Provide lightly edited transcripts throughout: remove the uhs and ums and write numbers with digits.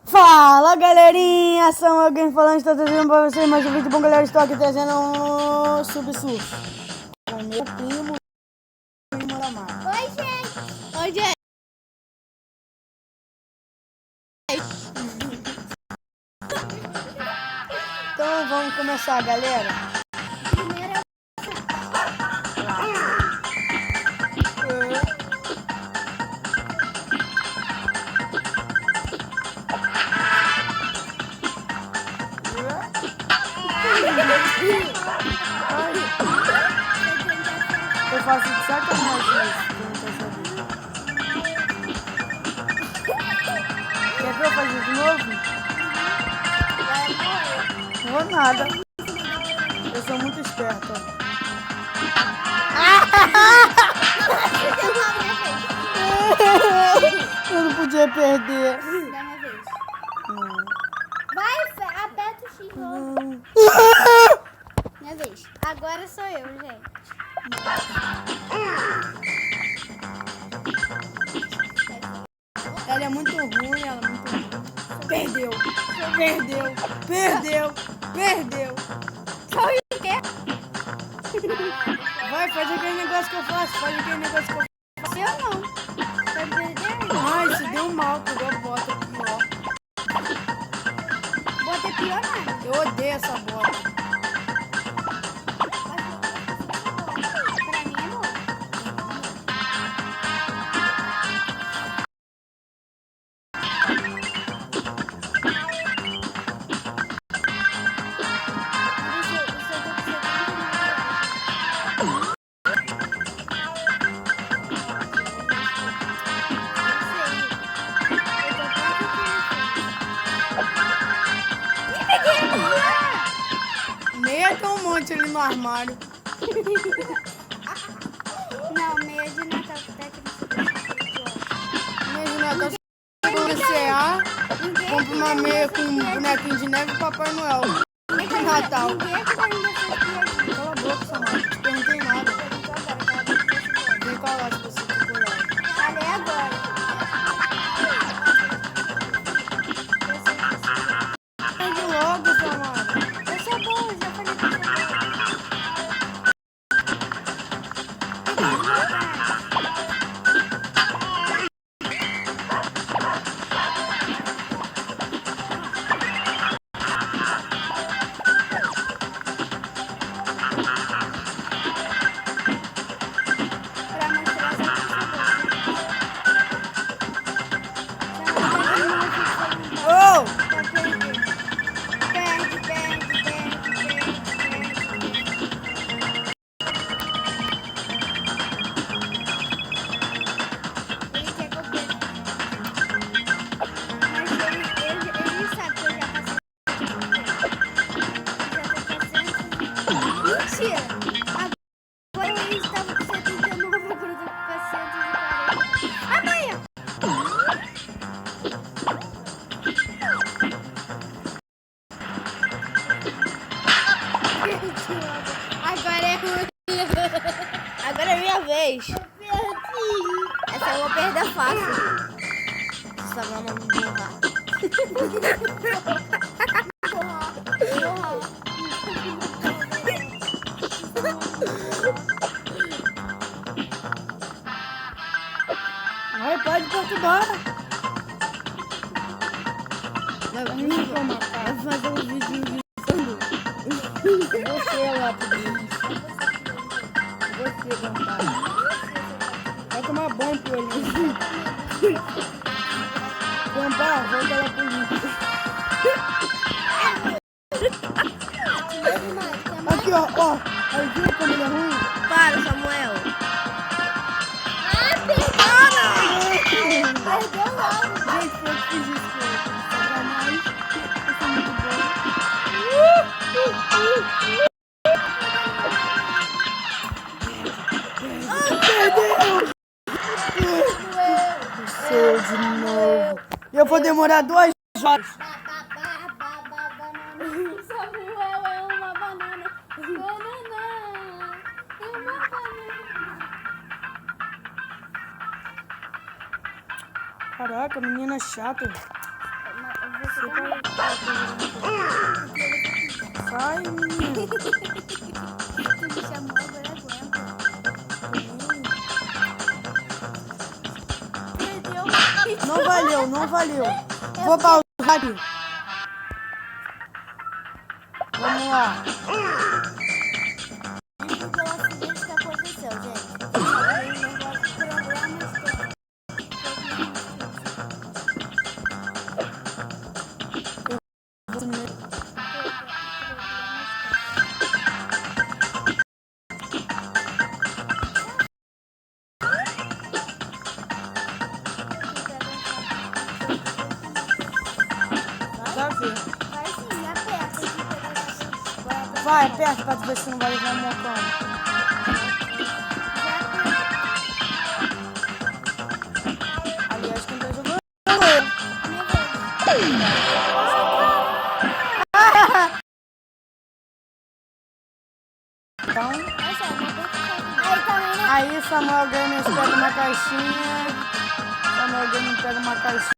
Fala galerinha, são alguém falando, estou trazendo para vocês mais um vídeo bom, galera. Estou aqui trazendo um subsurf com meu primo da Mara. Oi, gente. Oi, gente. Então vamos começar, galera. Primeira. Eu faço de sacanagem isso, quer que eu faça de novo? Não vou nada. Eu sou muito esperta. Eu não podia perder. Dá uma vez. Vai, aperta o X novo. Minha vez. Agora sou eu, gente. Ela é muito ruim, ela é muito ruim. Perdeu. Sou eu, quê? Vai, faz aquele negócio que eu faço. Eu não. Vai perder? Ai, se deu mal, pegou a bota pior. Bota é pior, não. Eu odeio essa bota. Pra mim é bom. Meia tem um monte ali no armário. Não, meia de Natal Meia de Natal, se for CA, compra uma meia com um bonequinho de neve e Papai Noel. De Natal. Cala a boca, Samara. Não te perguntei nada. Vem cá lá se você tem coragem. Falei agora. Pede logo, Samara. Eu sou boa, já falei pra você. Pra mostrar só que eu sou boa. Oh! Mentira! Agora ele estava com 79, agora eu tô com 140. Amanhã! Agora é ruim. Agora é minha vez. Essa eu vou perder fácil. Essa vai me borrar. Ai, pode perturbar. Vai fazer um vídeo gritando. Você lá, Pudinho. Você, Gambá. Vai tomar banho, Piolinho. Gambá, volta lá, polícia. Aqui, ó. Aí, viu como ele é ruim? Para, Samuel. Perdeu logo. Gente, foi eu que fiz isso, foi. Sacanagem. Isso é muito bom. Seu de novo. E eu vou demorar 2 horas. Samuel é uma banana. Banana. É uma banana. Caraca, menina chata. Eu Sai, menino. Tu me chamou, agora aguenta. Perdeu. Não valeu, não valeu. Vou pausar aqui. Vamos lá. Isso pelo acidente que aconteceu, gente. Problemas Já vi. vai sim, aperta. Vai, aperta pra tu ver se não vai levar mocão. Aliás, quem tá jogando é eu. Então, aí Samuel Games pega uma caixinha. Samuel Games pega uma caixinha.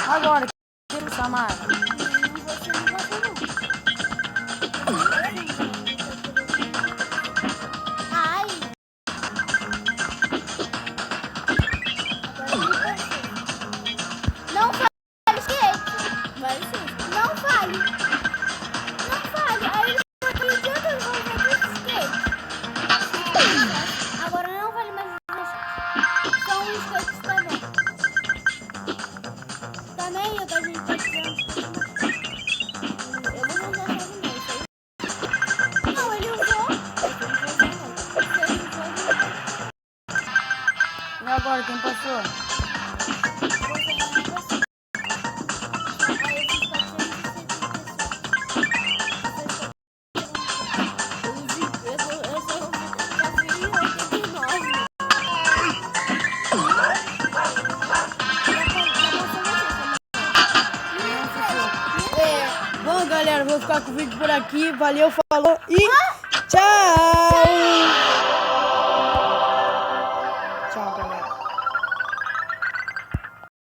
Agora, Samara. Ai. Não fale skate. Vai sim. Não fale. Não fale. Aí ele não acredita que eu vou fazer skate. Agora não vale mais skate. São os skates também. Também eu tô gente passando. Eu vou usar só no meu, sei? Não, ele usou. E agora, quem passou? Bom, galera, vou ficar com o vídeo por aqui. Valeu, falou e tchau!